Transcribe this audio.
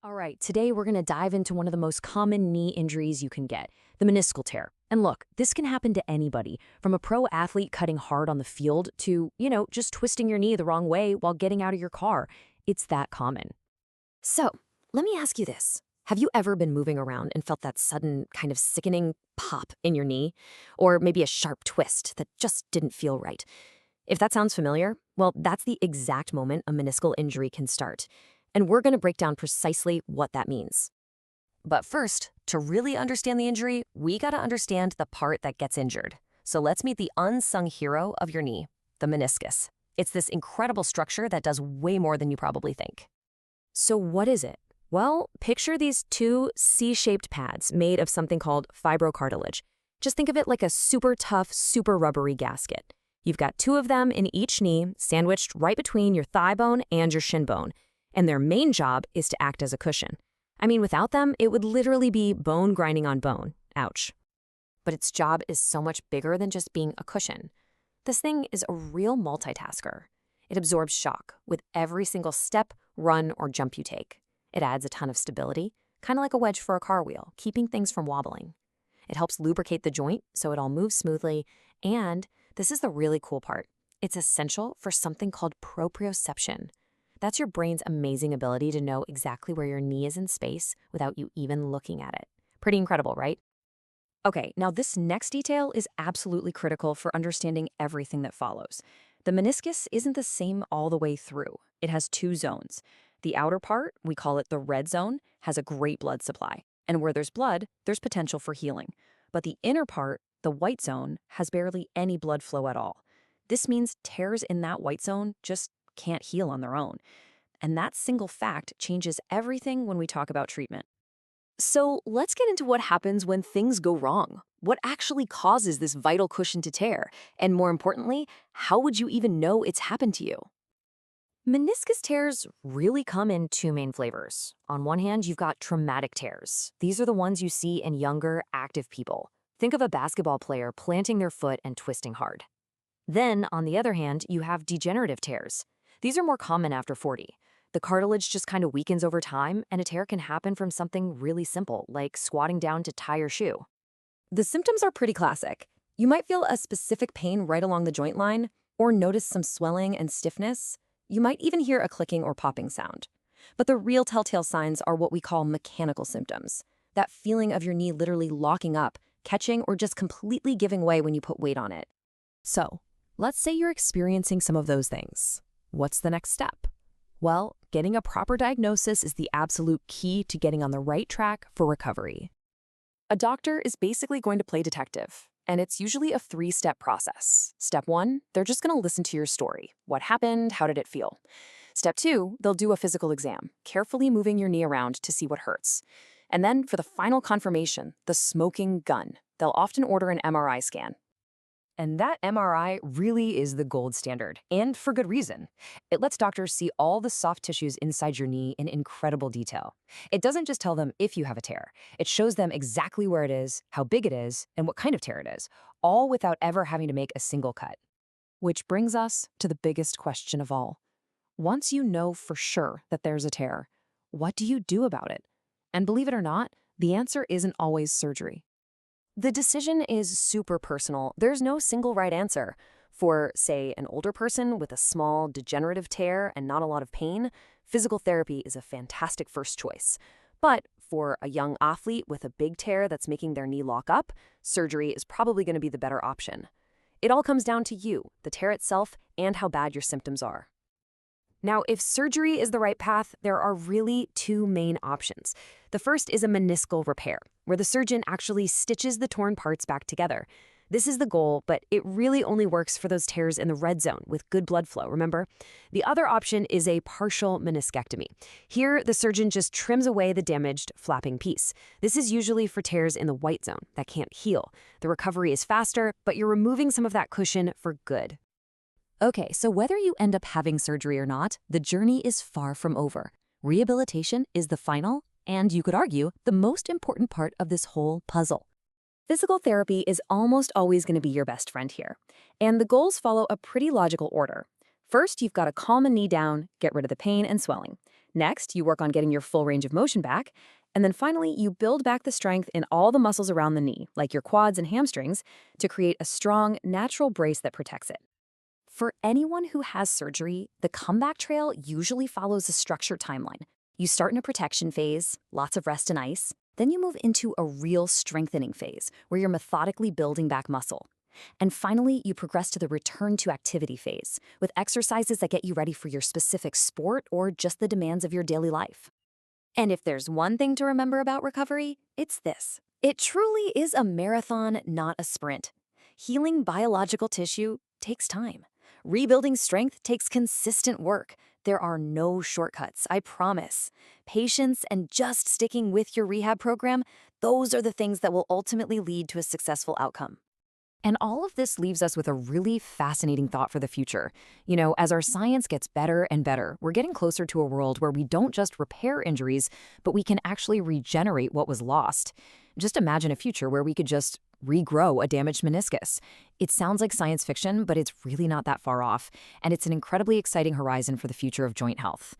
All right, today we're going to dive into one of the most common knee injuries you can get, the meniscal tear. And look, this can happen to anybody, from a pro athlete cutting hard on the field to, just twisting your knee the wrong way while getting out of your car. It's that common. So, let me ask you this. Have you ever been moving around and felt that sudden kind of sickening pop in your knee? Or maybe a sharp twist that just didn't feel right? If that sounds familiar, well, that's the exact moment a meniscal injury can start. And we're going to break down precisely what that means. But first, to really understand the injury, we got to understand the part that gets injured. So let's meet the unsung hero of your knee, the meniscus. It's this incredible structure that does way more than you probably think. So what is it? Well, picture these two C-shaped pads made of something called fibrocartilage. Just think of it like a super tough, super rubbery gasket. You've got two of them in each knee, sandwiched right between your thigh bone and your shin bone. And their main job is to act as a cushion. I mean, without them, it would literally be bone grinding on bone. Ouch. But its job is so much bigger than just being a cushion. This thing is a real multitasker. It absorbs shock with every single step, run, or jump you take. It adds a ton of stability, kind of like a wedge for a car wheel, keeping things from wobbling. It helps lubricate the joint so it all moves smoothly, and this is the really cool part. It's essential for something called proprioception. That's your brain's amazing ability to know exactly where your knee is in space without you even looking at it. Pretty incredible, right? Okay, now this next detail is absolutely critical for understanding everything that follows. The meniscus isn't the same all the way through. It has two zones. The outer part, we call it the red zone, has a great blood supply. And where there's blood, there's potential for healing. But the inner part, the white zone, has barely any blood flow at all. This means tears in that white zone just can't heal on their own. And that single fact changes everything when we talk about treatment. So let's get into what happens when things go wrong. What actually causes this vital cushion to tear? And more importantly, how would you even know it's happened to you? Meniscus tears really come in two main flavors. On one hand, you've got traumatic tears. These are the ones you see in younger, active people. Think of a basketball player planting their foot and twisting hard. Then, on the other hand, you have degenerative tears. These are more common after 40. The cartilage just kind of weakens over time, and a tear can happen from something really simple, like squatting down to tie your shoe. The symptoms are pretty classic. You might feel a specific pain right along the joint line, or notice some swelling and stiffness. You might even hear a clicking or popping sound. But the real telltale signs are what we call mechanical symptoms. That feeling of your knee literally locking up, catching, or just completely giving way when you put weight on it. So, let's say you're experiencing some of those things. What's the next step? Well, getting a proper diagnosis is the absolute key to getting on the right track for recovery. A doctor is basically going to play detective, and it's usually a 3-step process. Step 1, they're just going to listen to your story. What happened? How did it feel? Step 2, they'll do a physical exam, carefully moving your knee around to see what hurts. And then for the final confirmation, the smoking gun, they'll often order an MRI scan. And that MRI really is the gold standard, and for good reason. It lets doctors see all the soft tissues inside your knee in incredible detail. It doesn't just tell them if you have a tear. It shows them exactly where it is, how big it is, and what kind of tear it is, all without ever having to make a single cut. Which brings us to the biggest question of all. Once you know for sure that there's a tear, what do you do about it? And believe it or not, the answer isn't always surgery. The decision is super personal. There's no single right answer. For, say, an older person with a small degenerative tear and not a lot of pain, physical therapy is a fantastic first choice. But for a young athlete with a big tear that's making their knee lock up, surgery is probably going to be the better option. It all comes down to you, the tear itself, and how bad your symptoms are. Now, if surgery is the right path, there are really two main options. The first is a meniscal repair, where the surgeon actually stitches the torn parts back together. This is the goal, but it really only works for those tears in the red zone with good blood flow, remember? The other option is a partial meniscectomy. Here, the surgeon just trims away the damaged, flapping piece. This is usually for tears in the white zone that can't heal. The recovery is faster, but you're removing some of that cushion for good. Okay, so whether you end up having surgery or not, the journey is far from over. Rehabilitation is the final, and you could argue, the most important part of this whole puzzle. Physical therapy is almost always going to be your best friend here, and the goals follow a pretty logical order. First, you've got to calm a knee down, get rid of the pain and swelling. Next, you work on getting your full range of motion back. And then finally, you build back the strength in all the muscles around the knee, like your quads and hamstrings, to create a strong, natural brace that protects it. For anyone who has surgery, the comeback trail usually follows a structured timeline. You start in a protection phase, lots of rest and ice. Then you move into a real strengthening phase, where you're methodically building back muscle. And finally, you progress to the return to activity phase, with exercises that get you ready for your specific sport or just the demands of your daily life. And if there's one thing to remember about recovery, it's this. It truly is a marathon, not a sprint. Healing biological tissue takes time. Rebuilding strength takes consistent work. There are no shortcuts, I promise. Patience and just sticking with your rehab program, those are the things that will ultimately lead to a successful outcome. And all of this leaves us with a really fascinating thought for the future. As our science gets better and better, we're getting closer to a world where we don't just repair injuries, but we can actually regenerate what was lost. Just imagine a future where we could just regrow a damaged meniscus. It sounds like science fiction, but it's really not that far off, and it's an incredibly exciting horizon for the future of joint health.